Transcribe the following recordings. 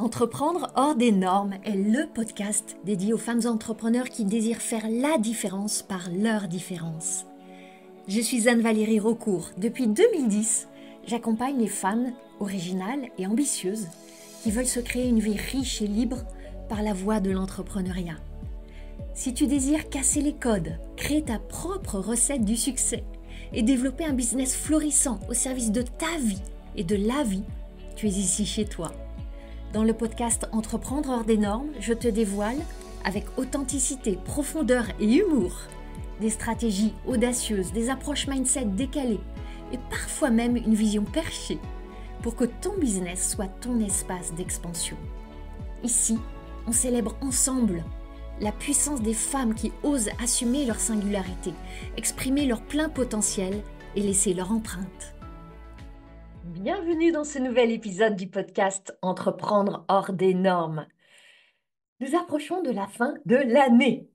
Entreprendre hors des normes est le podcast dédié aux femmes entrepreneurs qui désirent faire la différence par leur différence. Je suis Anne-Valérie Raucourt. Depuis 2010, j'accompagne les femmes originales et ambitieuses qui veulent se créer une vie riche et libre par la voie de l'entrepreneuriat. Si tu désires casser les codes, créer ta propre recette du succès et développer un business florissant au service de ta vie et de la vie, tu es ici chez toi. Dans le podcast Entreprendre hors des normes, je te dévoile, avec authenticité, profondeur et humour, des stratégies audacieuses, des approches mindset décalées et parfois même une vision perchée pour que ton business soit ton espace d'expansion. Ici, on célèbre ensemble la puissance des femmes qui osent assumer leur singularité, exprimer leur plein potentiel et laisser leur empreinte. Bienvenue dans ce nouvel épisode du podcast Entreprendre hors des normes. Nous approchons de la fin de l'année.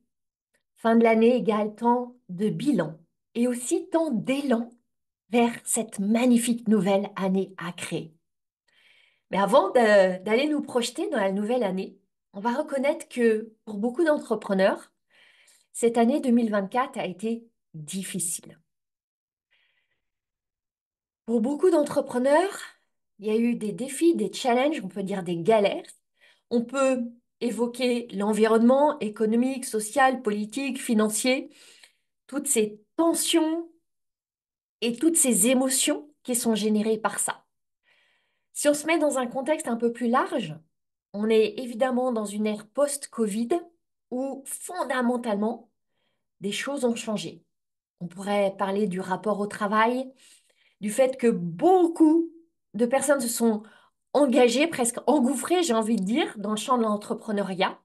Fin de l'année égale temps de bilan et aussi temps d'élan vers cette magnifique nouvelle année à créer. Mais avant d'aller nous projeter dans la nouvelle année, on va reconnaître que pour beaucoup d'entrepreneurs, cette année 2024 a été difficile. Pour beaucoup d'entrepreneurs, il y a eu des défis, des challenges, on peut dire des galères. On peut évoquer l'environnement économique, social, politique, financier, toutes ces tensions et toutes ces émotions qui sont générées par ça. Si on se met dans un contexte un peu plus large, on est évidemment dans une ère post-Covid où fondamentalement des choses ont changé. On pourrait parler du rapport au travail, du fait que beaucoup de personnes se sont engagées, presque engouffrées, j'ai envie de dire, dans le champ de l'entrepreneuriat.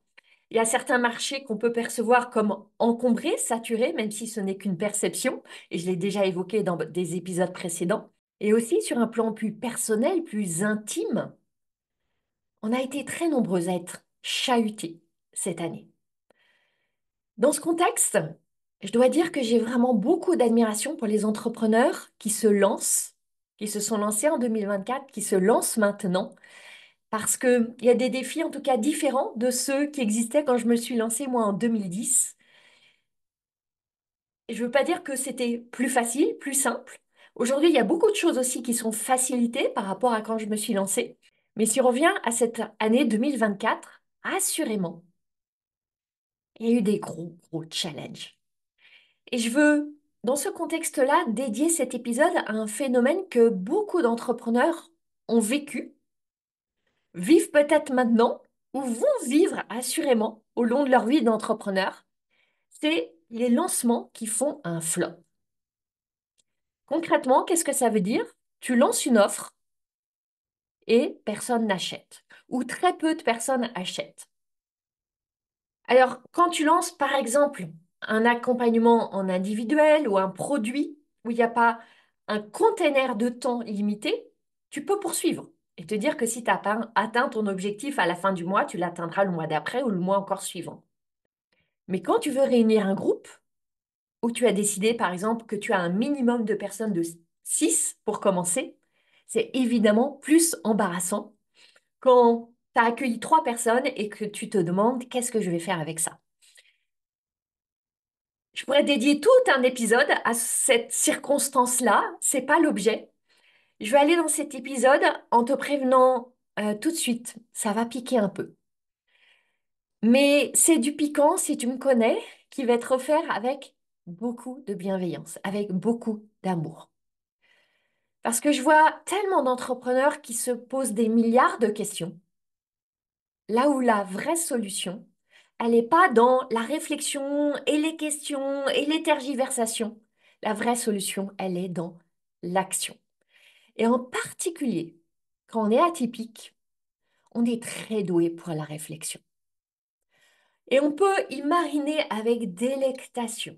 Il y a certains marchés qu'on peut percevoir comme encombrés, saturés, même si ce n'est qu'une perception, et je l'ai déjà évoqué dans des épisodes précédents. Et aussi sur un plan plus personnel, plus intime, on a été très nombreux à être chahutés cette année. Dans ce contexte, je dois dire que j'ai vraiment beaucoup d'admiration pour les entrepreneurs qui se lancent, qui se sont lancés en 2024, qui se lancent maintenant, parce qu'il y a des défis en tout cas différents de ceux qui existaient quand je me suis lancée moi en 2010. Et je ne veux pas dire que c'était plus facile, plus simple. Aujourd'hui, il y a beaucoup de choses aussi qui sont facilitées par rapport à quand je me suis lancée. Mais si on revient à cette année 2024, assurément, il y a eu des gros, gros challenges. Et je veux, dans ce contexte-là, dédier cet épisode à un phénomène que beaucoup d'entrepreneurs ont vécu, vivent peut-être maintenant ou vont vivre assurément au long de leur vie d'entrepreneur. C'est les lancements qui font un flop. Concrètement, qu'est-ce que ça veut dire? Tu lances une offre et personne n'achète, ou très peu de personnes achètent. Alors, quand tu lances, par exemple, un accompagnement en individuel ou un produit où il n'y a pas un container de temps limité, tu peux poursuivre et te dire que si tu as pas atteint ton objectif à la fin du mois, tu l'atteindras le mois d'après ou le mois encore suivant. Mais quand tu veux réunir un groupe, où tu as décidé, par exemple, que tu as un minimum de personnes de 6 pour commencer, c'est évidemment plus embarrassant quand tu as accueilli 3 personnes et que tu te demandes qu'est-ce que je vais faire avec ça. Je pourrais dédier tout un épisode à cette circonstance-là, c'est pas l'objet. Je vais aller dans cet épisode en te prévenant tout de suite, ça va piquer un peu. Mais c'est du piquant, si tu me connais, qui va être offert avec beaucoup de bienveillance, avec beaucoup d'amour. Parce que je vois tellement d'entrepreneurs qui se posent des milliards de questions, là où la vraie solution, elle n'est pas dans la réflexion et les questions et les tergiversations. La vraie solution, elle est dans l'action. Et en particulier, quand on est atypique, on est très doué pour la réflexion. Et on peut y mariner avec délectation.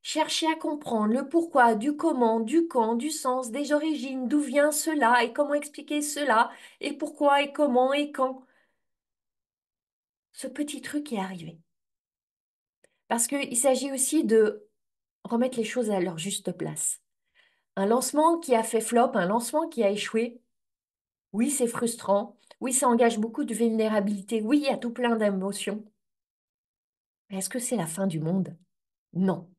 Chercher à comprendre le pourquoi, du comment, du quand, du sens, des origines, d'où vient cela et comment expliquer cela, et pourquoi et comment et quand. Ce petit truc est arrivé. Parce qu'il s'agit aussi de remettre les choses à leur juste place. Un lancement qui a fait flop, un lancement qui a échoué, oui, c'est frustrant. Oui, ça engage beaucoup de vulnérabilité. Oui, il y a tout plein d'émotions. Mais est-ce que c'est la fin du monde? Non.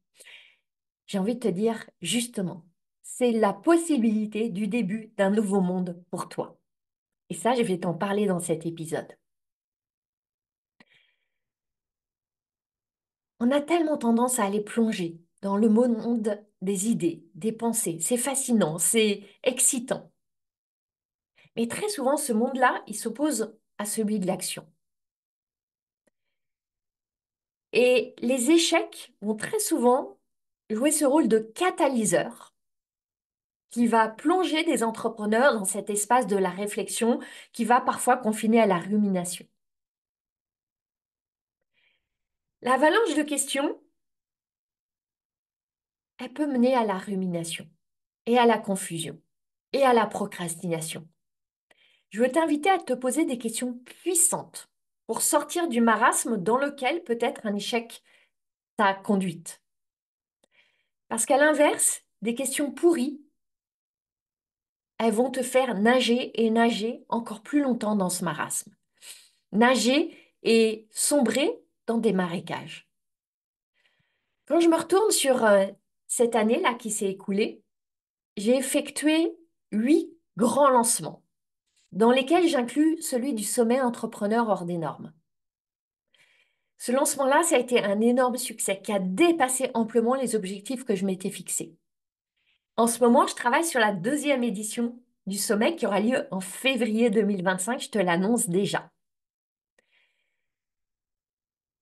J'ai envie de te dire, justement, c'est la possibilité du début d'un nouveau monde pour toi. Et ça, je vais t'en parler dans cet épisode. On a tellement tendance à aller plonger dans le monde des idées, des pensées. C'est fascinant, c'est excitant. Mais très souvent, ce monde-là, il s'oppose à celui de l'action. Et les échecs vont très souvent jouer ce rôle de catalyseur qui va plonger des entrepreneurs dans cet espace de la réflexion qui va parfois confiner à la rumination. L'avalanche de questions, elle peut mener à la rumination et à la confusion et à la procrastination. Je veux t'inviter à te poser des questions puissantes pour sortir du marasme dans lequel peut-être un échec t'a conduite. Parce qu'à l'inverse, des questions pourries, elles vont te faire nager et nager encore plus longtemps dans ce marasme. Nager et sombrer dans des marécages. Quand je me retourne sur cette année-là qui s'est écoulée, j'ai effectué 8 grands lancements, dans lesquels j'inclus celui du sommet entrepreneur hors des normes. Ce lancement-là, ça a été un énorme succès qui a dépassé amplement les objectifs que je m'étais fixés. En ce moment, je travaille sur la deuxième édition du sommet qui aura lieu en février 2025, je te l'annonce déjà.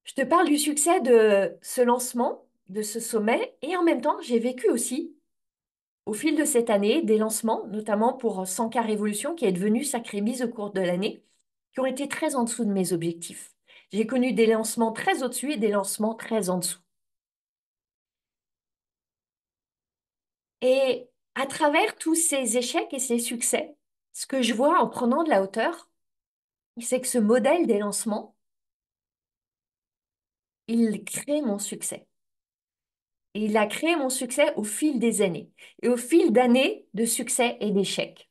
Je te parle du succès de ce lancement, de ce sommet, et en même temps, j'ai vécu aussi, au fil de cette année, des lancements, notamment pour 100K Révolution, qui est devenu Sacré Mise au cours de l'année, qui ont été très en dessous de mes objectifs. J'ai connu des lancements très au-dessus et des lancements très en dessous. Et à travers tous ces échecs et ces succès, ce que je vois en prenant de la hauteur, c'est que ce modèle des lancements, il crée mon succès. Et il a créé mon succès au fil des années et au fil d'années de succès et d'échecs.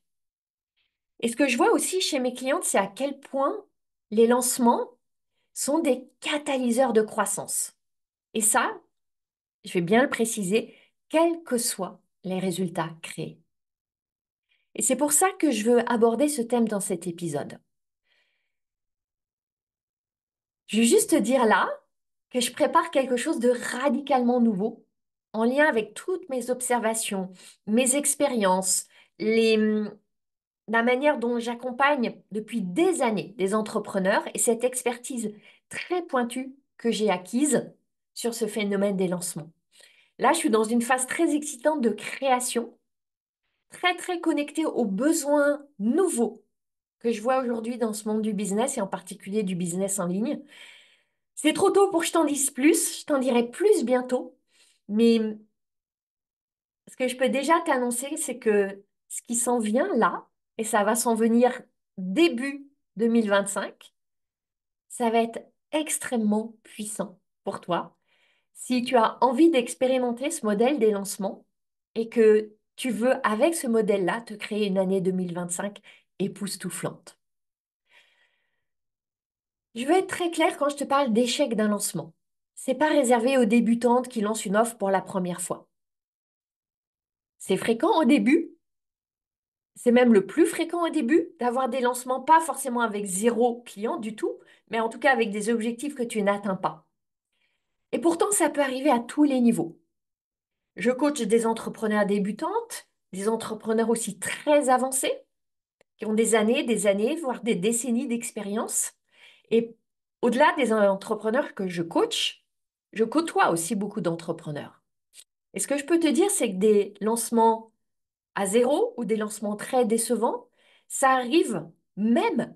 Et ce que je vois aussi chez mes clientes, c'est à quel point les lancements sont des catalyseurs de croissance. Et ça, je vais bien le préciser, quels que soient les résultats créés. Et c'est pour ça que je veux aborder ce thème dans cet épisode. Je veux juste te dire là que je prépare quelque chose de radicalement nouveau en lien avec toutes mes observations, mes expériences, la manière dont j'accompagne depuis des années des entrepreneurs et cette expertise très pointue que j'ai acquise sur ce phénomène des lancements. Là, je suis dans une phase très excitante de création, très très connectée aux besoins nouveaux que je vois aujourd'hui dans ce monde du business et en particulier du business en ligne. C'est trop tôt pour que je t'en dise plus, je t'en dirai plus bientôt, mais ce que je peux déjà t'annoncer, c'est que ce qui s'en vient là, et ça va s'en venir début 2025, ça va être extrêmement puissant pour toi. Si tu as envie d'expérimenter ce modèle des lancements et que tu veux, avec ce modèle-là, te créer une année 2025 époustouflante. Je veux être très claire quand je te parle d'échec d'un lancement. C'est pas réservé aux débutantes qui lancent une offre pour la première fois. C'est fréquent au début, c'est même le plus fréquent au début d'avoir des lancements pas forcément avec zéro client du tout, mais en tout cas avec des objectifs que tu n'atteins pas. Et pourtant, ça peut arriver à tous les niveaux. Je coach des entrepreneurs débutantes, des entrepreneurs aussi très avancés, qui ont des années, voire des décennies d'expérience. Et au-delà des entrepreneurs que je côtoie aussi beaucoup d'entrepreneurs. Et ce que je peux te dire, c'est que des lancements à zéro ou des lancements très décevants, ça arrive même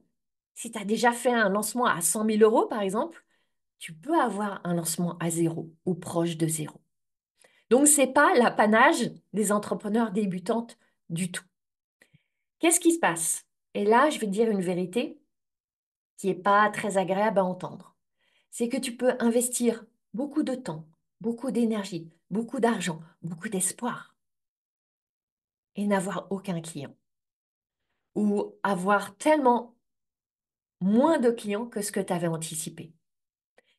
si tu as déjà fait un lancement à 100 000 euros, par exemple, tu peux avoir un lancement à zéro ou proche de zéro. Donc, ce n'est pas l'apanage des entrepreneurs débutantes du tout. Qu'est-ce qui se passe? Et là, je vais te dire une vérité qui n'est pas très agréable à entendre. C'est que tu peux investir beaucoup de temps, beaucoup d'énergie, beaucoup d'argent, beaucoup d'espoir et n'avoir aucun client. Ou avoir tellement moins de clients que ce que tu avais anticipé.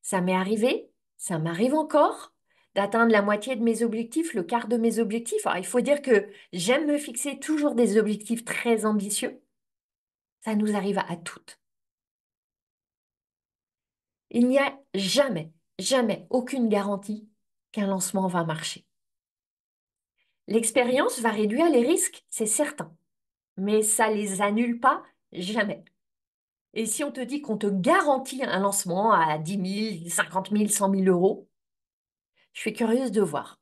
Ça m'est arrivé, ça m'arrive encore d'atteindre la moitié de mes objectifs, le quart de mes objectifs. Alors, il faut dire que j'aime me fixer toujours des objectifs très ambitieux. Ça nous arrive à toutes. Il n'y a jamais, jamais aucune garantie qu'un lancement va marcher. L'expérience va réduire les risques, c'est certain, mais ça les annule pas jamais. Et si on te dit qu'on te garantit un lancement à 10 000, 50 000, 100 000 euros, je suis curieuse de voir.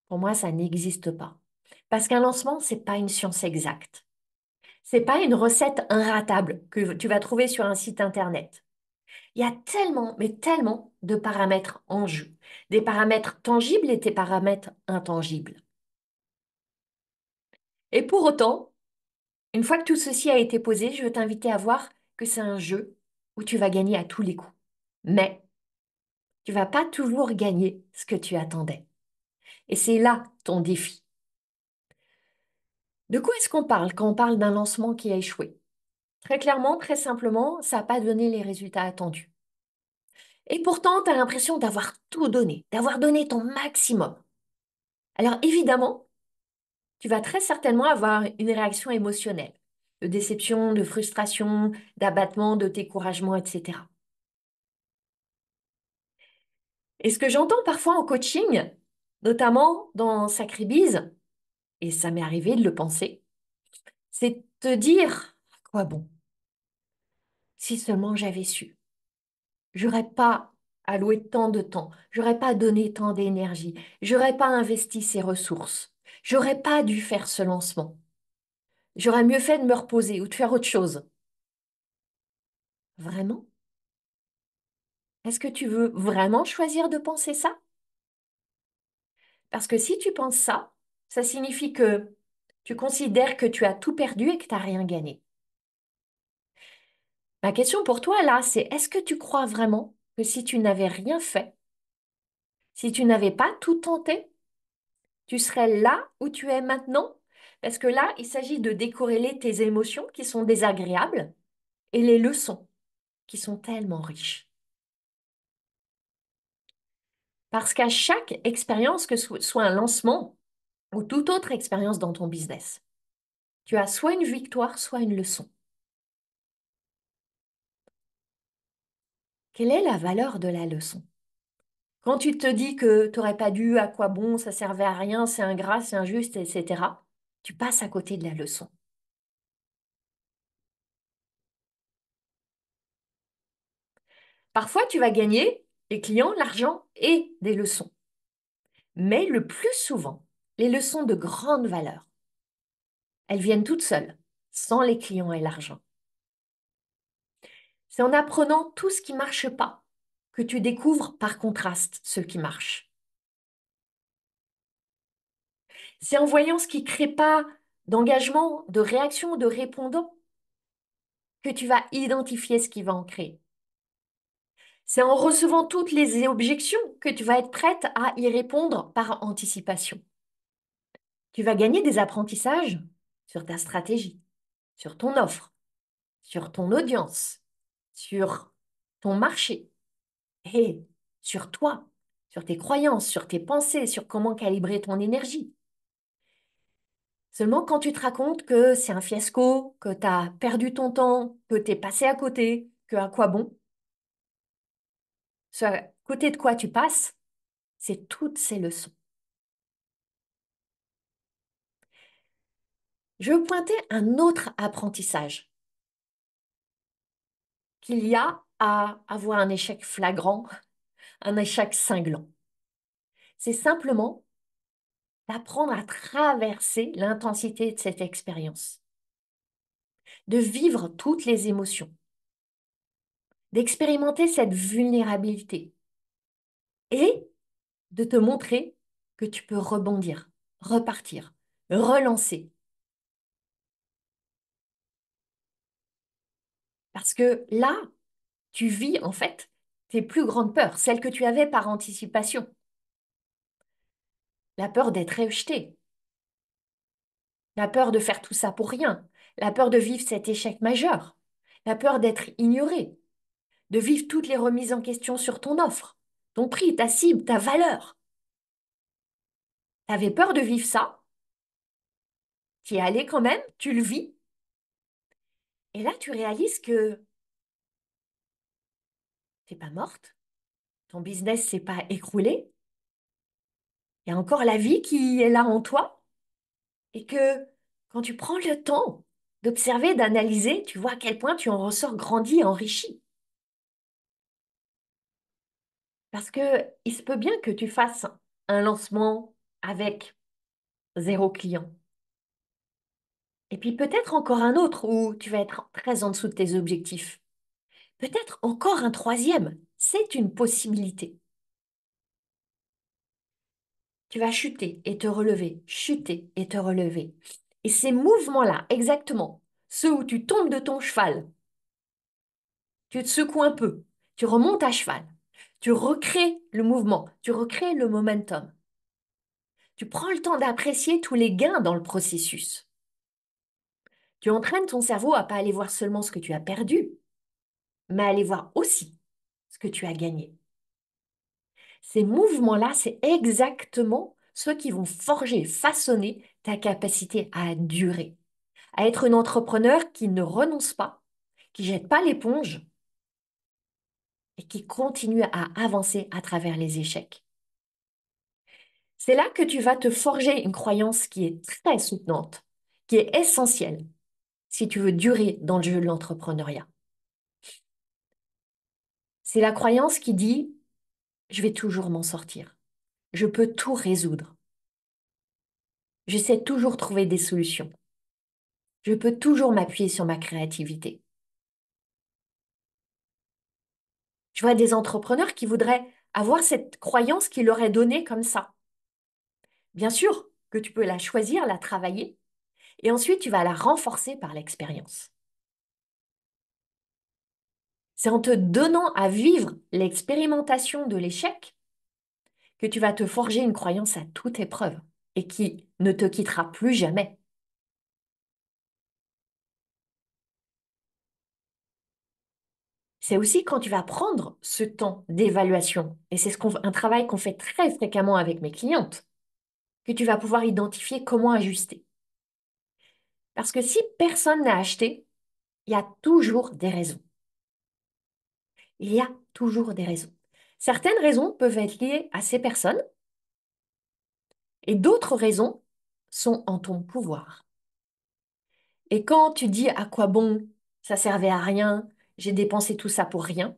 Pour moi, ça n'existe pas. Parce qu'un lancement, c'est pas une science exacte. C'est pas une recette inratable que tu vas trouver sur un site internet. Il y a tellement, mais tellement de paramètres en jeu. Des paramètres tangibles et des paramètres intangibles. Et pour autant, une fois que tout ceci a été posé, je veux t'inviter à voir que c'est un jeu où tu vas gagner à tous les coups. Mais tu vas pas toujours gagner ce que tu attendais. Et c'est là ton défi. De quoi est-ce qu'on parle quand on parle d'un lancement qui a échoué? Très clairement, très simplement, ça n'a pas donné les résultats attendus. Et pourtant, tu as l'impression d'avoir tout donné, d'avoir donné ton maximum. Alors évidemment, tu vas très certainement avoir une réaction émotionnelle, de déception, de frustration, d'abattement, de découragement, etc. Et ce que j'entends parfois en coaching, notamment dans Sacribise, et ça m'est arrivé de le penser, c'est te dire, à quoi bon, si seulement j'avais su. J'aurais pas alloué tant de temps, j'aurais pas donné tant d'énergie, j'aurais pas investi ces ressources, j'aurais pas dû faire ce lancement. J'aurais mieux fait de me reposer ou de faire autre chose. Vraiment? Est-ce que tu veux vraiment choisir de penser ça? Parce que si tu penses ça, ça signifie que tu considères que tu as tout perdu et que tu n'as rien gagné. Ma question pour toi, là, c'est est-ce que tu crois vraiment que si tu n'avais rien fait, si tu n'avais pas tout tenté, tu serais là où tu es maintenant? Parce que là, il s'agit de décorréler tes émotions qui sont désagréables et les leçons qui sont tellement riches. Parce qu'à chaque expérience, que ce soit un lancement ou toute autre expérience dans ton business, tu as soit une victoire, soit une leçon. Quelle est la valeur de la leçon? Quand tu te dis que tu n'aurais pas dû, à quoi bon, ça servait à rien, c'est ingrat, c'est injuste, etc., tu passes à côté de la leçon. Parfois, tu vas gagner des clients, l'argent et des leçons. Mais le plus souvent, les leçons de grande valeur, elles viennent toutes seules, sans les clients et l'argent. C'est en apprenant tout ce qui ne marche pas que tu découvres par contraste ce qui marche. C'est en voyant ce qui ne crée pas d'engagement, de réaction, de répondant que tu vas identifier ce qui va en créer. C'est en recevant toutes les objections que tu vas être prête à y répondre par anticipation. Tu vas gagner des apprentissages sur ta stratégie, sur ton offre, sur ton audience, sur ton marché et sur toi, sur tes croyances, sur tes pensées, sur comment calibrer ton énergie. Seulement quand tu te racontes que c'est un fiasco, que tu as perdu ton temps, que tu es passé à côté, que à quoi bon, ce à côté de quoi tu passes, c'est toutes ces leçons. Je veux pointer un autre apprentissage qu'il y a à avoir un échec flagrant, un échec cinglant. C'est simplement d'apprendre à traverser l'intensité de cette expérience, de vivre toutes les émotions, d'expérimenter cette vulnérabilité et de te montrer que tu peux rebondir, repartir, relancer. Parce que là, tu vis en fait tes plus grandes peurs, celles que tu avais par anticipation. La peur d'être rejeté, la peur de faire tout ça pour rien, la peur de vivre cet échec majeur. Tu as peur d'être ignoré, de vivre toutes les remises en question sur ton offre, ton prix, ta cible, ta valeur. Tu avais peur de vivre ça, tu y es allé quand même, tu le vis, et là tu réalises que t'es pas morte, ton business s'est pas écroulé, il y a encore la vie qui est là en toi, et que quand tu prends le temps d'observer, d'analyser, tu vois à quel point tu en ressors grandi et enrichi. Parce que il se peut bien que tu fasses un lancement avec 0 client. Et puis peut-être encore un autre où tu vas être très en dessous de tes objectifs. Peut-être encore un troisième. C'est une possibilité. Tu vas chuter et te relever, chuter et te relever. Et ces mouvements-là, exactement, ceux où tu tombes de ton cheval, tu te secoues un peu, tu remontes à cheval, tu recrées le mouvement, tu recrées le momentum. Tu prends le temps d'apprécier tous les gains dans le processus. Tu entraînes ton cerveau à pas aller voir seulement ce que tu as perdu, mais à aller voir aussi ce que tu as gagné. Ces mouvements-là, c'est exactement ceux qui vont forger, façonner ta capacité à durer, à être un entrepreneur qui ne renonce pas, qui jette pas l'éponge et qui continue à avancer à travers les échecs. C'est là que tu vas te forger une croyance qui est très soutenante, qui est essentielle si tu veux durer dans le jeu de l'entrepreneuriat. C'est la croyance qui dit, je vais toujours m'en sortir, je peux tout résoudre, je sais toujours trouver des solutions, je peux toujours m'appuyer sur ma créativité. Je vois des entrepreneurs qui voudraient avoir cette croyance qui leur est donnée comme ça. Bien sûr que tu peux la choisir, la travailler, et ensuite tu vas la renforcer par l'expérience. C'est en te donnant à vivre l'expérimentation de l'échec que tu vas te forger une croyance à toute épreuve et qui ne te quittera plus jamais. C'est aussi quand tu vas prendre ce temps d'évaluation, et c'est un travail qu'on fait très fréquemment avec mes clientes, que tu vas pouvoir identifier comment ajuster. Parce que si personne n'a acheté, il y a toujours des raisons. Il y a toujours des raisons. Certaines raisons peuvent être liées à ces personnes et d'autres raisons sont en ton pouvoir. Et quand tu dis à quoi bon, ça servait à rien, j'ai dépensé tout ça pour rien,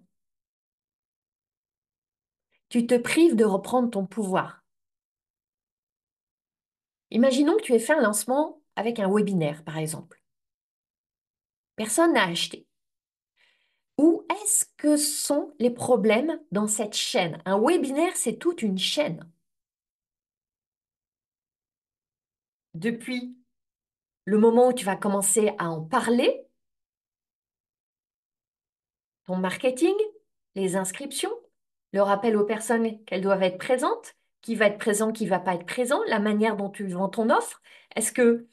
tu te prives de reprendre ton pouvoir. Imaginons que tu aies fait un lancement avec un webinaire, par exemple. Personne n'a acheté. Où est-ce que sont les problèmes dans cette chaîne? Un webinaire, c'est toute une chaîne. Depuis le moment où tu vas commencer à en parler, ton marketing, les inscriptions, le rappel aux personnes qu'elles doivent être présentes, qui va être présent, qui va pas être présent, la manière dont tu vends ton offre. Est-ce que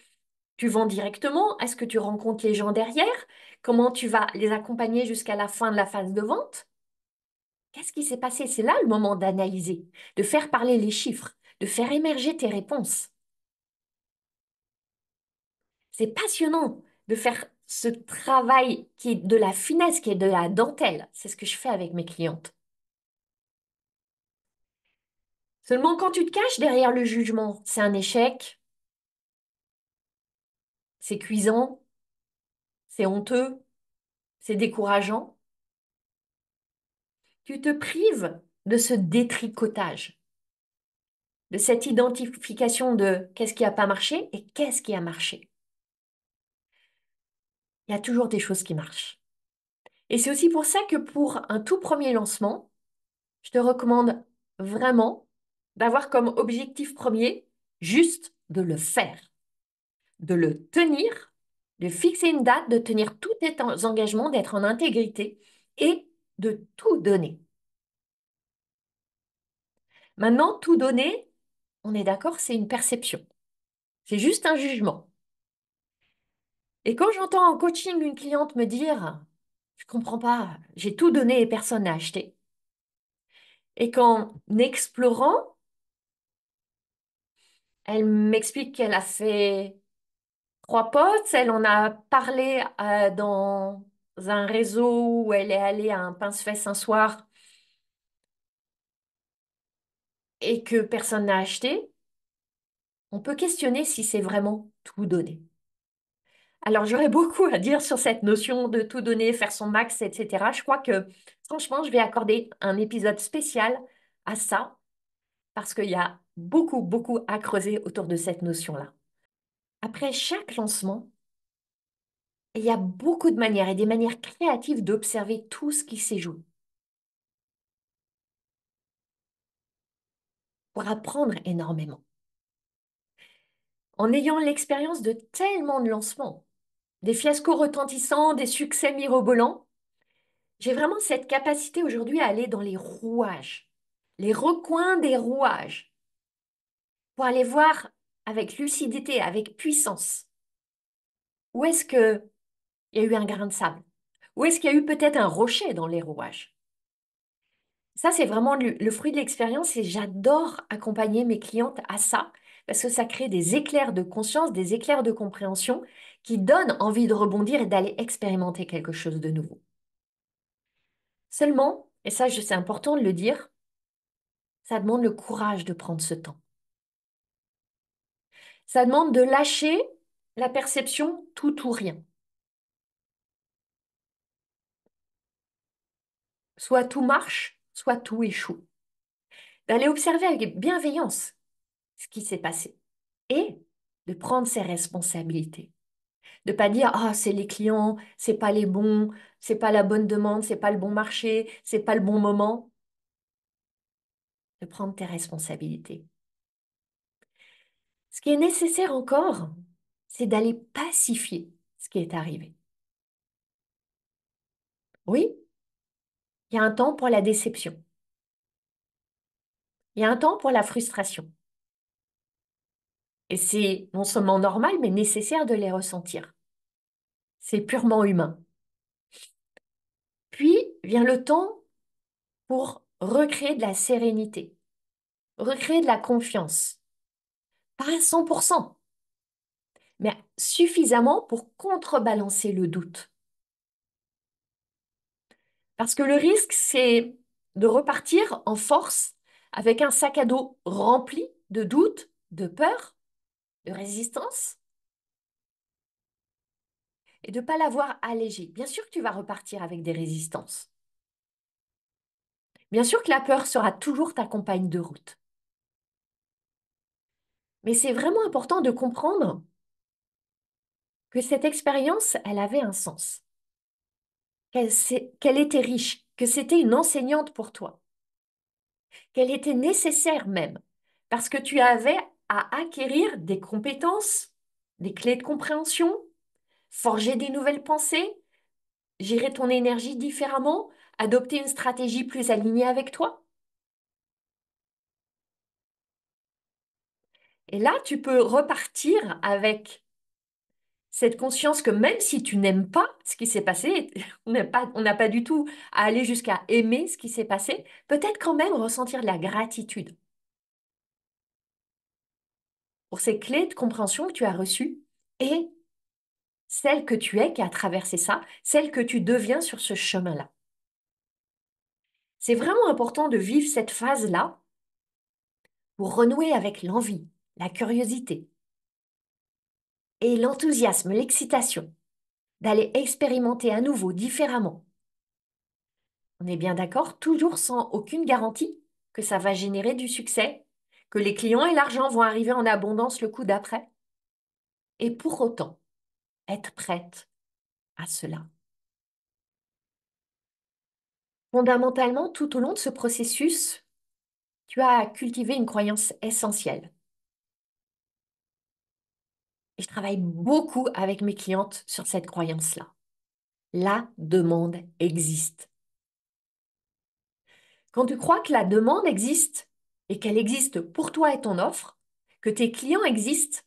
tu vends directement? Est-ce que tu rencontres les gens derrière? Comment tu vas les accompagner jusqu'à la fin de la phase de vente? Qu'est-ce qui s'est passé? C'est là le moment d'analyser, de faire parler les chiffres, de faire émerger tes réponses. C'est passionnant de faire ce travail qui est de la finesse, qui est de la dentelle. C'est ce que je fais avec mes clientes. Seulement quand tu te caches derrière le jugement, c'est un échec, c'est cuisant, c'est honteux, c'est décourageant. Tu te prives de ce détricotage, de cette identification de qu'est-ce qui n'a pas marché et qu'est-ce qui a marché. Il y a toujours des choses qui marchent. Et c'est aussi pour ça que pour un tout premier lancement, je te recommande vraiment d'avoir comme objectif premier juste de le faire, de le tenir, de fixer une date, de tenir tous tes engagements, d'être en intégrité et de tout donner. Maintenant, tout donner, on est d'accord, c'est une perception. C'est juste un jugement. Et quand j'entends en coaching une cliente me dire, Je comprends pas, j'ai tout donné et personne n'a acheté. Et qu'en explorant, elle m'explique qu'elle a fait 3 potes, elle en a parlé dans un réseau où elle est allée à un pince-fesse un soir et que personne n'a acheté. On peut questionner si c'est vraiment tout donné. Alors, j'aurais beaucoup à dire sur cette notion de tout donner, faire son max, etc. Je crois que, franchement, je vais accorder un épisode spécial à ça parce qu'il y a beaucoup, beaucoup à creuser autour de cette notion-là. Après chaque lancement, il y a beaucoup de manières et des manières créatives d'observer tout ce qui s'est joué pour apprendre énormément. En ayant l'expérience de tellement de lancements, des fiascos retentissants, des succès mirobolants, j'ai vraiment cette capacité aujourd'hui à aller dans les rouages, les recoins des rouages, pour aller voir avec lucidité, avec puissance, où est-ce qu'il y a eu un grain de sable, où est-ce qu'il y a eu peut-être un rocher dans les rouages. Ça, c'est vraiment le fruit de l'expérience et j'adore accompagner mes clientes à ça parce que ça crée des éclairs de conscience, des éclairs de compréhension qui donnent envie de rebondir et d'aller expérimenter quelque chose de nouveau. Seulement, et ça, c'est important de le dire, ça demande le courage de prendre ce temps. Ça demande de lâcher la perception tout ou rien. Soit tout marche, soit tout échoue. D'aller observer avec bienveillance ce qui s'est passé et de prendre ses responsabilités. De pas dire, ah, c'est les clients, c'est pas les bons, c'est pas la bonne demande, c'est pas le bon marché, c'est pas le bon moment. De prendre tes responsabilités. Ce qui est nécessaire encore, c'est d'aller pacifier ce qui est arrivé. Oui, il y a un temps pour la déception. Il y a un temps pour la frustration. Et c'est non seulement normal, mais nécessaire de les ressentir. C'est purement humain. Puis vient le temps pour recréer de la sérénité, recréer de la confiance. Pas à 100%, mais suffisamment pour contrebalancer le doute. Parce que le risque, c'est de repartir en force avec un sac à dos rempli de doutes, de peur, de résistance, et de ne pas l'avoir allégé. Bien sûr que tu vas repartir avec des résistances. Bien sûr que la peur sera toujours ta compagne de route. Mais c'est vraiment important de comprendre que cette expérience, elle avait un sens, qu'elle était riche, que c'était une enseignante pour toi, qu'elle était nécessaire même, parce que tu avais à acquérir des compétences, des clés de compréhension, forger des nouvelles pensées, gérer ton énergie différemment, adopter une stratégie plus alignée avec toi. Et là, tu peux repartir avec cette conscience que même si tu n'aimes pas ce qui s'est passé, on n'a pas du tout à aller jusqu'à aimer ce qui s'est passé, peut-être quand même ressentir de la gratitude pour ces clés de compréhension que tu as reçues et celle que tu es qui a traversé ça, celle que tu deviens sur ce chemin-là. C'est vraiment important de vivre cette phase-là pour renouer avec l'envie, la curiosité et l'enthousiasme, l'excitation d'aller expérimenter à nouveau différemment. On est bien d'accord, toujours sans aucune garantie que ça va générer du succès, que les clients et l'argent vont arriver en abondance le coup d'après. Et pour autant, être prête à cela. Fondamentalement, tout au long de ce processus, tu as cultivé une croyance essentielle. Et je travaille beaucoup avec mes clientes sur cette croyance-là. La demande existe. Quand tu crois que la demande existe et qu'elle existe pour toi et ton offre, que tes clients existent,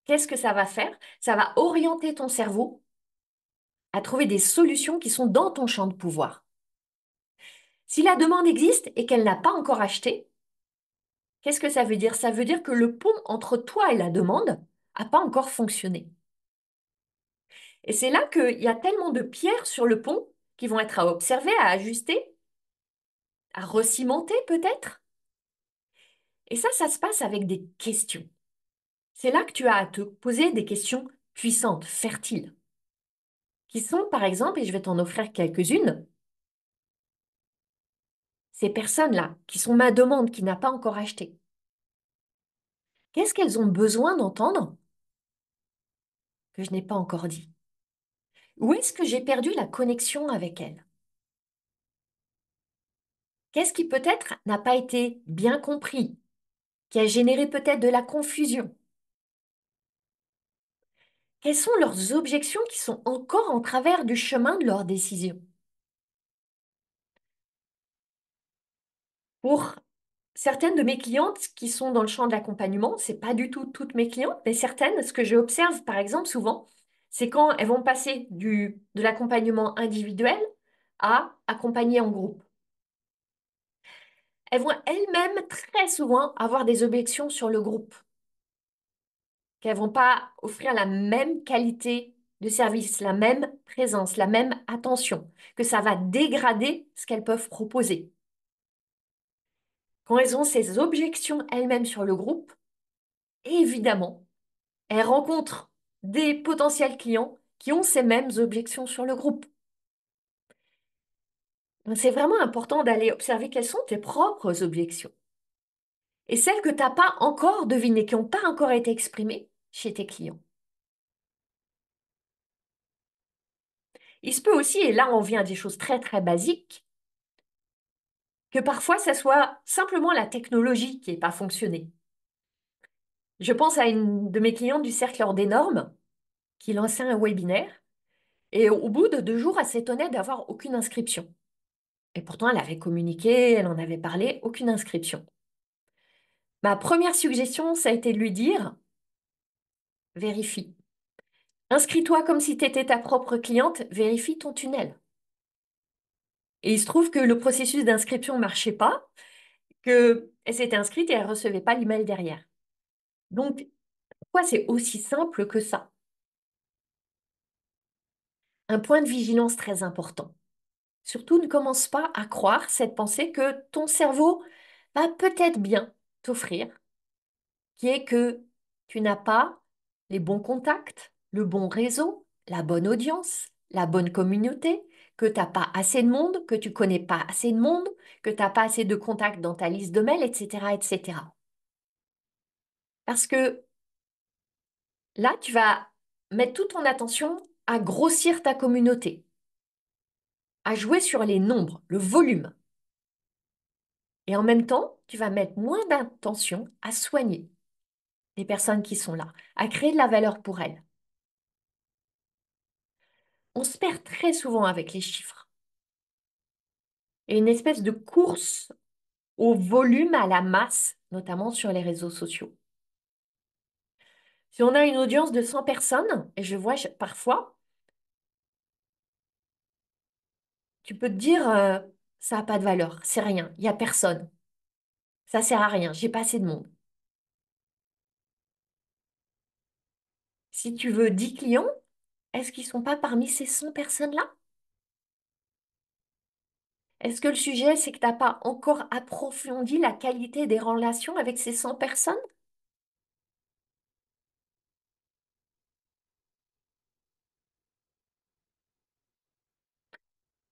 qu'est-ce que ça va faire? Ça va orienter ton cerveau à trouver des solutions qui sont dans ton champ de pouvoir. Si la demande existe et qu'elle n'a pas encore acheté, qu'est-ce que ça veut dire? Ça veut dire que le pont entre toi et la demande n'a pas encore fonctionné. Et c'est là qu'il y a tellement de pierres sur le pont qui vont être à observer, à ajuster, à recimenter peut-être. Et ça se passe avec des questions. C'est là que tu as à te poser des questions puissantes, fertiles, qui sont par exemple, et je vais t'en offrir quelques-unes, ces personnes-là qui sont ma demande, qui n'a pas encore acheté. Qu'est-ce qu'elles ont besoin d'entendre que je n'ai pas encore dit? Où est-ce que j'ai perdu la connexion avec elles? Qu'est-ce qui peut-être n'a pas été bien compris, qui a généré peut-être de la confusion? Quelles sont leurs objections qui sont encore en travers du chemin de leurs décisions? Pour certaines de mes clientes qui sont dans le champ de l'accompagnement, c'est pas du tout toutes mes clientes, mais certaines, ce que j'observe par exemple souvent, c'est quand elles vont passer de l'accompagnement individuel à accompagner en groupe. Elles vont elles-mêmes très souvent avoir des objections sur le groupe, qu'elles vont pas offrir la même qualité de service, la même présence, la même attention, que ça va dégrader ce qu'elles peuvent proposer. Quand elles ont ces objections elles-mêmes sur le groupe, évidemment, elles rencontrent des potentiels clients qui ont ces mêmes objections sur le groupe. Donc, c'est vraiment important d'aller observer quelles sont tes propres objections et celles que tu n'as pas encore devinées, qui n'ont pas encore été exprimées chez tes clients. Il se peut aussi, et là on vient à des choses très très basiques, que parfois ça soit simplement la technologie qui n'ait pas fonctionné. Je pense à une de mes clientes du cercle hors des normes qui lançait un webinaire et au bout de 2 jours, elle s'étonnait d'avoir aucune inscription. Et pourtant, elle avait communiqué, elle en avait parlé, aucune inscription. Ma première suggestion, ça a été de lui dire, vérifie. Inscris-toi comme si tu étais ta propre cliente, vérifie ton tunnel. Et il se trouve que le processus d'inscription ne marchait pas, qu'elle s'était inscrite et elle ne recevait pas l'email derrière. Donc, pourquoi c'est aussi simple que ça? Un point de vigilance très important. Surtout, ne commence pas à croire cette pensée que ton cerveau va peut-être bien t'offrir, qui est que tu n'as pas les bons contacts, le bon réseau, la bonne audience, la bonne communauté, que tu n'as pas assez de monde, que tu connais pas assez de monde, que tu n'as pas assez de contacts dans ta liste de mails, etc., etc. Parce que là, tu vas mettre toute ton attention à grossir ta communauté, à jouer sur les nombres, le volume. Et en même temps, tu vas mettre moins d'intention à soigner les personnes qui sont là, à créer de la valeur pour elles. On se perd très souvent avec les chiffres. Et une espèce de course au volume, à la masse, notamment sur les réseaux sociaux. Si on a une audience de 100 personnes, et je vois parfois, tu peux te dire, ça n'a pas de valeur, c'est rien, il n'y a personne, ça sert à rien, j'ai pas assez de monde. Si tu veux 10 clients, est-ce qu'ils ne sont pas parmi ces 100 personnes-là? Est-ce que le sujet, c'est que tu n'as pas encore approfondi la qualité des relations avec ces 100 personnes?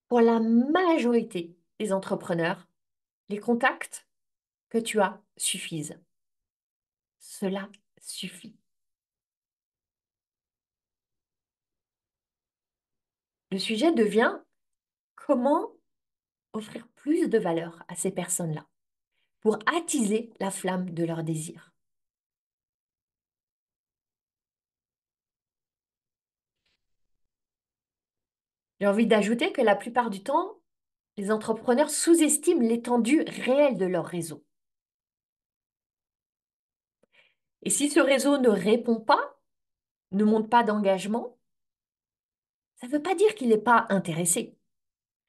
Pour la majorité des entrepreneurs, les contacts que tu as suffisent. Cela suffit. Le sujet devient comment offrir plus de valeur à ces personnes-là pour attiser la flamme de leur désir. J'ai envie d'ajouter que la plupart du temps, les entrepreneurs sous-estiment l'étendue réelle de leur réseau. Et si ce réseau ne répond pas, ne montre pas d'engagement, Ça ne veut pas dire qu'il n'est pas intéressé.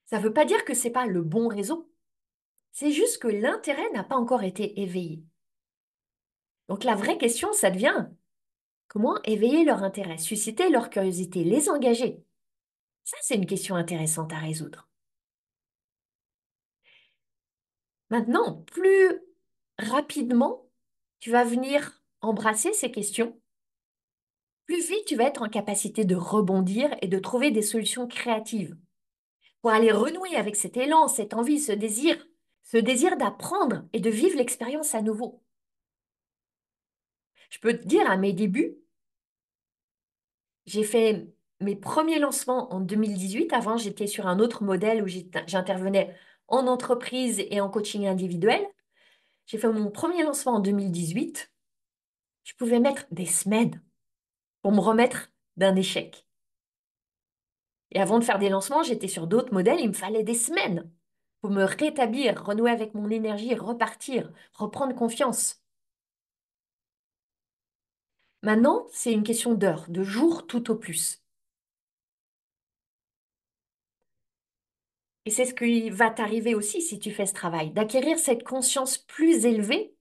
Ça ne veut pas dire que ce n'est pas le bon réseau. C'est juste que l'intérêt n'a pas encore été éveillé. Donc la vraie question, ça devient comment éveiller leur intérêt, susciter leur curiosité, les engager. Ça, c'est une question intéressante à résoudre. Maintenant, plus rapidement tu vas venir embrasser ces questions, plus vite tu vas être en capacité de rebondir et de trouver des solutions créatives pour aller renouer avec cet élan, cette envie, ce désir d'apprendre et de vivre l'expérience à nouveau. Je peux te dire, à mes débuts, j'ai fait mes premiers lancements en 2018. Avant, j'étais sur un autre modèle où j'intervenais en entreprise et en coaching individuel. J'ai fait mon premier lancement en 2018. Je pouvais mettre des semaines pour me remettre d'un échec. Et avant de faire des lancements, j'étais sur d'autres modèles. Il me fallait des semaines pour me rétablir, renouer avec mon énergie, repartir, reprendre confiance. Maintenant, c'est une question d'heures, de jours tout au plus. Et c'est ce qui va t'arriver aussi si tu fais ce travail, d'acquérir cette conscience plus élevée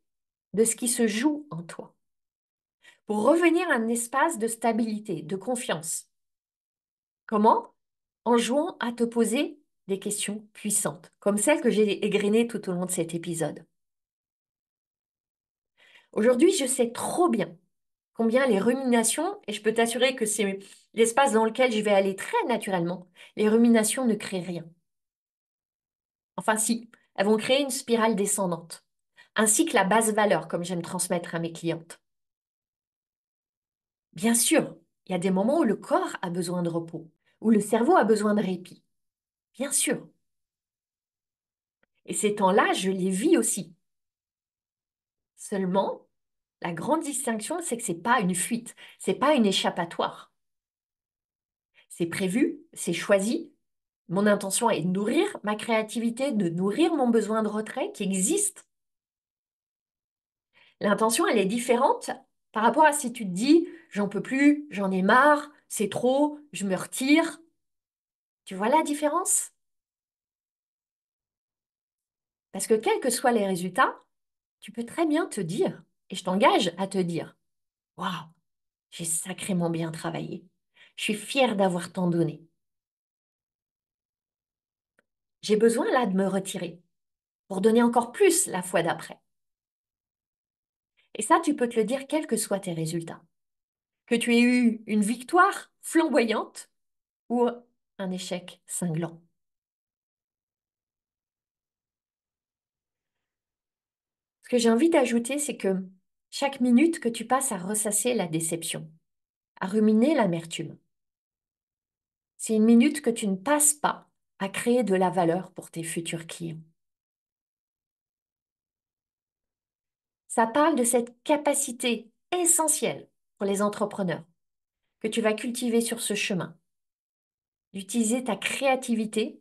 de ce qui se joue en toi, pour revenir à un espace de stabilité, de confiance. Comment? En jouant à te poser des questions puissantes, comme celles que j'ai égrenées tout au long de cet épisode. Aujourd'hui, je sais trop bien combien les ruminations, et je peux t'assurer que c'est l'espace dans lequel je vais aller très naturellement, les ruminations ne créent rien. Enfin si, elles vont créer une spirale descendante, ainsi que la basse valeur, comme j'aime transmettre à mes clientes. Bien sûr, il y a des moments où le corps a besoin de repos, où le cerveau a besoin de répit. Bien sûr. Et ces temps-là, je les vis aussi. Seulement, la grande distinction, c'est que c'est pas une fuite, c'est pas une échappatoire. C'est prévu, c'est choisi. Mon intention est de nourrir ma créativité, de nourrir mon besoin de retrait qui existe. L'intention, elle est différente par rapport à si tu te dis, j'en peux plus, j'en ai marre, c'est trop, je me retire. Tu vois la différence? Parce que quels que soient les résultats, tu peux très bien te dire, et je t'engage à te dire, waouh, j'ai sacrément bien travaillé. Je suis fière d'avoir tant donné. J'ai besoin là de me retirer pour donner encore plus la fois d'après. Et ça, tu peux te le dire quels que soient tes résultats. Que tu aies eu une victoire flamboyante ou un échec cinglant. Ce que j'ai envie d'ajouter, c'est que chaque minute que tu passes à ressasser la déception, à ruminer l'amertume, c'est une minute que tu ne passes pas à créer de la valeur pour tes futurs clients. Ça parle de cette capacité essentielle pour les entrepreneurs que tu vas cultiver sur ce chemin, d'utiliser ta créativité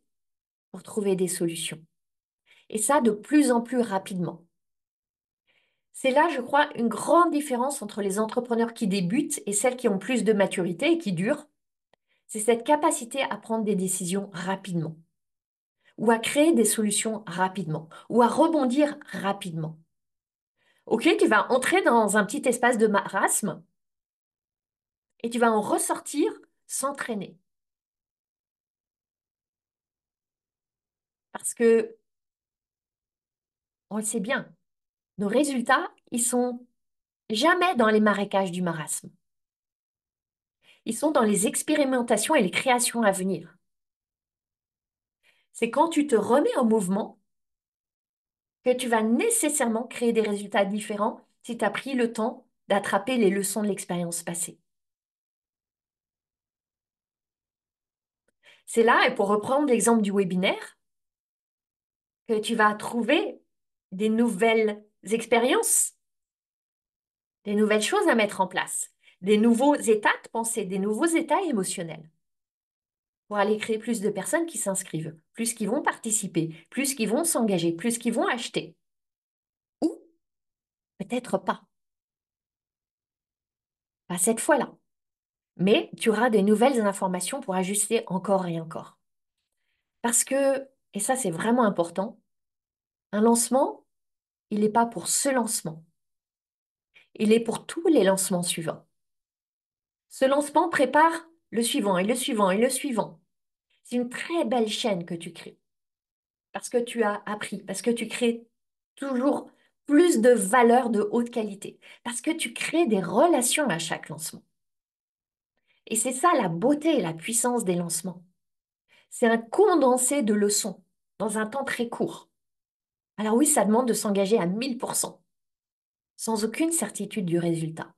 pour trouver des solutions. Et ça de plus en plus rapidement. C'est là, je crois, une grande différence entre les entrepreneurs qui débutent et celles qui ont plus de maturité et qui durent. C'est cette capacité à prendre des décisions rapidement, ou à créer des solutions rapidement, ou à rebondir rapidement. Ok, tu vas entrer dans un petit espace de marasme et tu vas en ressortir s'entraîner. Parce que, on le sait bien, nos résultats, ils sont jamais dans les marécages du marasme. Ils sont dans les expérimentations et les créations à venir. C'est quand tu te remets en mouvement que tu vas nécessairement créer des résultats différents si tu as pris le temps d'attraper les leçons de l'expérience passée. C'est là, et pour reprendre l'exemple du webinaire, que tu vas trouver des nouvelles expériences, des nouvelles choses à mettre en place, des nouveaux états de pensée, des nouveaux états émotionnels pour aller créer plus de personnes qui s'inscrivent, plus qui vont participer, plus qui vont s'engager, plus qui vont acheter. Ou peut-être pas. Pas cette fois-là. Mais tu auras des nouvelles informations pour ajuster encore et encore. Parce que, et ça c'est vraiment important, un lancement, il n'est pas pour ce lancement. Il est pour tous les lancements suivants. Ce lancement prépare le suivant et le suivant et le suivant. C'est une très belle chaîne que tu crées. Parce que tu as appris, parce que tu crées toujours plus de valeur de haute qualité, parce que tu crées des relations à chaque lancement. Et c'est ça la beauté et la puissance des lancements. C'est un condensé de leçons dans un temps très court. Alors oui, ça demande de s'engager à 1000%, sans aucune certitude du résultat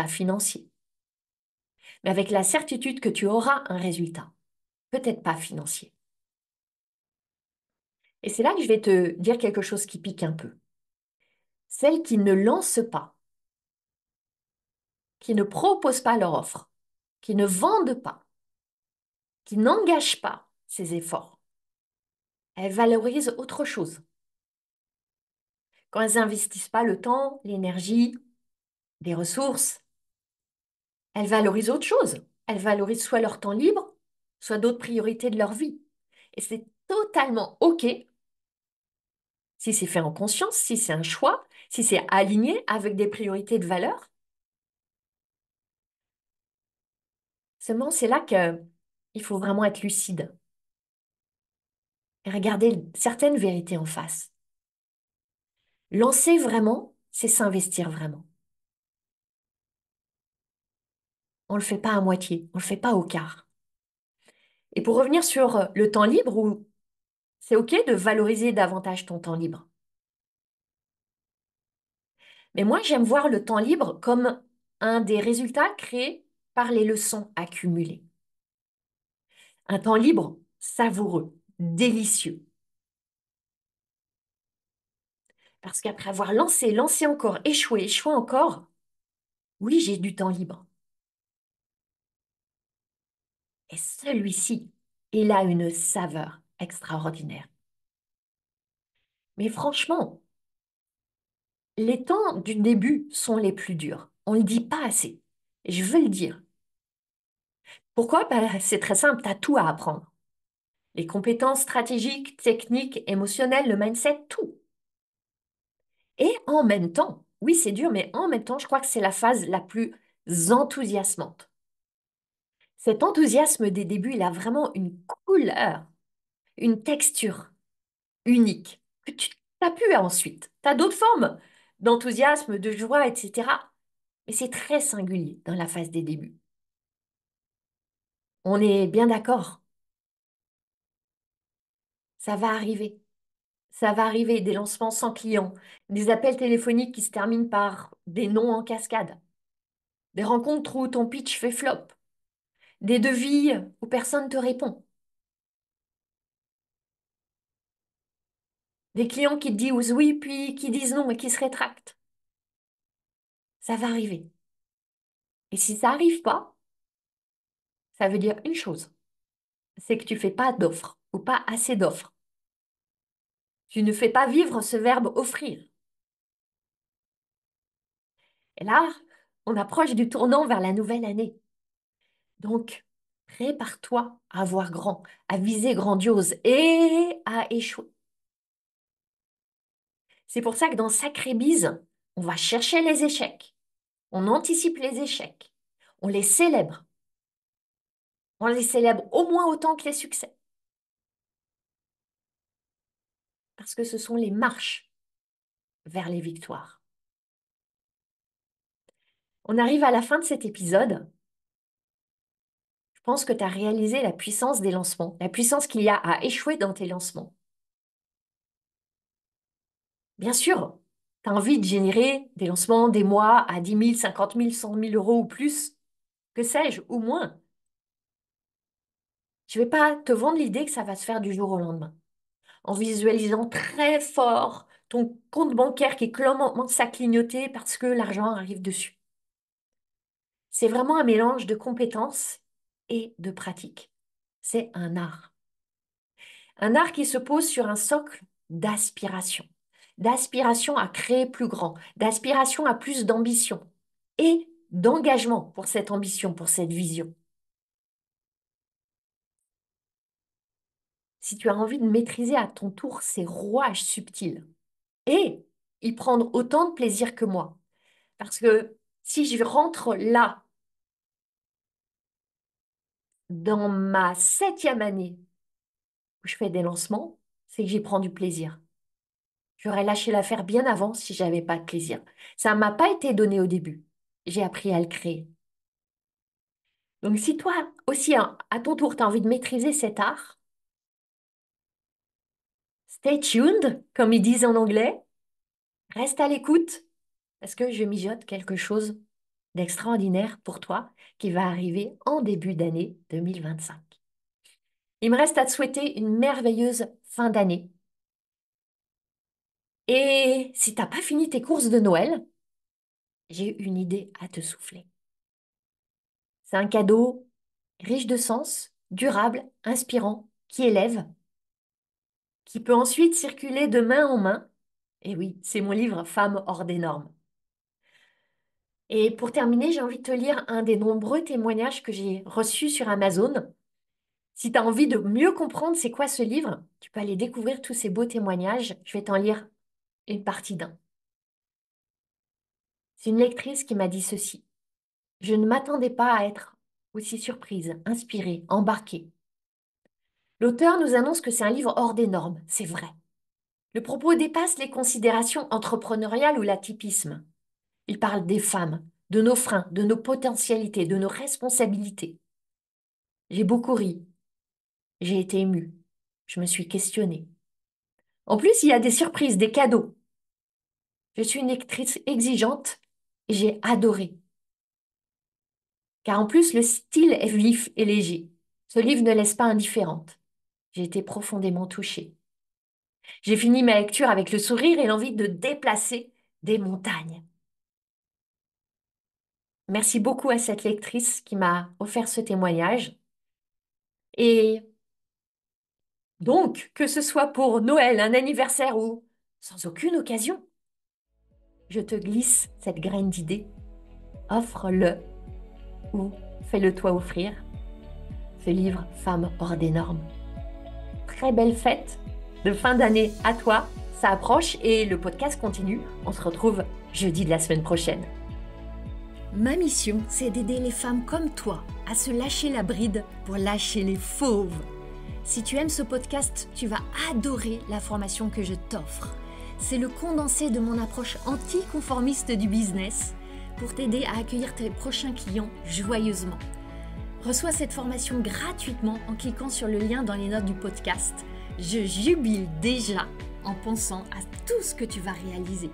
financier, mais avec la certitude que tu auras un résultat, peut-être pas financier. Et c'est là que je vais te dire quelque chose qui pique un peu. Celles qui ne lancent pas, qui ne proposent pas leur offre, qui ne vendent pas, qui n'engagent pas ces efforts, elles valorisent autre chose. Quand elles n'investissent pas le temps, l'énergie, les ressources, elles valorisent autre chose. Elles valorisent soit leur temps libre, soit d'autres priorités de leur vie. Et c'est totalement OK si c'est fait en conscience, si c'est un choix, si c'est aligné avec des priorités de valeur. Seulement, c'est là qu'il faut vraiment être lucide et regarder certaines vérités en face. Lancer vraiment, c'est s'investir vraiment. On ne le fait pas à moitié, on ne le fait pas au quart. Et pour revenir sur le temps libre, où c'est OK de valoriser davantage ton temps libre. Mais moi, j'aime voir le temps libre comme un des résultats créés par les leçons accumulées. Un temps libre savoureux, délicieux. Parce qu'après avoir lancé, lancé encore, échoué, échoué encore, oui, j'ai du temps libre. Et celui-ci, il a une saveur extraordinaire. Mais franchement, les temps du début sont les plus durs. On ne le dit pas assez. Et je veux le dire. Pourquoi? C'est très simple, tu as tout à apprendre. Les compétences stratégiques, techniques, émotionnelles, le mindset, tout. Et en même temps, oui, c'est dur, mais en même temps, je crois que c'est la phase la plus enthousiasmante. Cet enthousiasme des débuts, il a vraiment une couleur, une texture unique que tu n'as plus ensuite. Tu as d'autres formes d'enthousiasme, de joie, etc. Mais c'est très singulier dans la phase des débuts. On est bien d'accord, ça va arriver. Ça va arriver, des lancements sans clients, des appels téléphoniques qui se terminent par des noms en cascade, des rencontres où ton pitch fait flop, des devis où personne ne te répond, des clients qui te disent oui puis qui disent non et qui se rétractent. Ça va arriver. Et si ça n'arrive pas, ça veut dire une chose, c'est que tu fais pas d'offres ou pas assez d'offres. Tu ne fais pas vivre ce verbe offrir. Et là, on approche du tournant vers la nouvelle année. Donc, prépare-toi à voir grand, à viser grandiose et à échouer. C'est pour ça que dans Sacré Bise, on va chercher les échecs, on anticipe les échecs, on les célèbre. On les célèbre au moins autant que les succès, parce que ce sont les marches vers les victoires. On arrive à la fin de cet épisode. Je pense que tu as réalisé la puissance des lancements, la puissance qu'il y a à échouer dans tes lancements. Bien sûr, tu as envie de générer des lancements des mois à 10 000, 50 000, 100 000 euros ou plus, que sais-je, ou moins. Je ne vais pas te vendre l'idée que ça va se faire du jour au lendemain. En visualisant très fort ton compte bancaire qui commence à clignoter parce que l'argent arrive dessus. C'est vraiment un mélange de compétences et de pratique. C'est un art. Un art qui se pose sur un socle d'aspiration à créer plus grand, d'aspiration à plus d'ambition et d'engagement pour cette ambition, pour cette vision. Si tu as envie de maîtriser à ton tour ces rouages subtils et y prendre autant de plaisir que moi. Parce que si je rentre là, dans ma 7e année où je fais des lancements, c'est que j'y prends du plaisir. J'aurais lâché l'affaire bien avant si j'avais pas de plaisir. Ça m'a pas été donné au début. J'ai appris à le créer. Donc si toi aussi, hein, à ton tour, tu as envie de maîtriser cet art, stay tuned, comme ils disent en anglais, reste à l'écoute, parce que je mijote quelque chose d'extraordinaire pour toi qui va arriver en début d'année 2025. Il me reste à te souhaiter une merveilleuse fin d'année. Et si t'as pas fini tes courses de Noël, j'ai une idée à te souffler. C'est un cadeau riche de sens, durable, inspirant, qui élève, qui peut ensuite circuler de main en main. Et oui, c'est mon livre Femmes hors des normes. Et pour terminer, j'ai envie de te lire un des nombreux témoignages que j'ai reçus sur Amazon. Si tu as envie de mieux comprendre c'est quoi ce livre, tu peux aller découvrir tous ces beaux témoignages. Je vais t'en lire une partie d'un. C'est une lectrice qui m'a dit ceci. Je ne m'attendais pas à être aussi surprise, inspirée, embarquée. L'auteur nous annonce que c'est un livre hors des normes, c'est vrai. Le propos dépasse les considérations entrepreneuriales ou l'atypisme. Il parle des femmes, de nos freins, de nos potentialités, de nos responsabilités. J'ai beaucoup ri. J'ai été émue. Je me suis questionnée. En plus, il y a des surprises, des cadeaux. Je suis une lectrice exigeante et j'ai adoré. Car en plus, le style est vif et léger. Ce livre ne laisse pas indifférente. J'ai été profondément touchée. J'ai fini ma lecture avec le sourire et l'envie de déplacer des montagnes. Merci beaucoup à cette lectrice qui m'a offert ce témoignage. Et donc, que ce soit pour Noël, un anniversaire ou sans aucune occasion, je te glisse cette graine d'idée. Offre-le ou fais-le toi offrir. Ce livre Femmes hors des normes. Très belle fête de fin d'année à toi. Ça approche et le podcast continue. On se retrouve jeudi de la semaine prochaine. Ma mission, c'est d'aider les femmes comme toi à se lâcher la bride pour lâcher les fauves. Si tu aimes ce podcast, tu vas adorer la formation que je t'offre. C'est le condensé de mon approche anticonformiste du business pour t'aider à accueillir tes prochains clients joyeusement. Reçois cette formation gratuitement en cliquant sur le lien dans les notes du podcast. Je jubile déjà en pensant à tout ce que tu vas réaliser.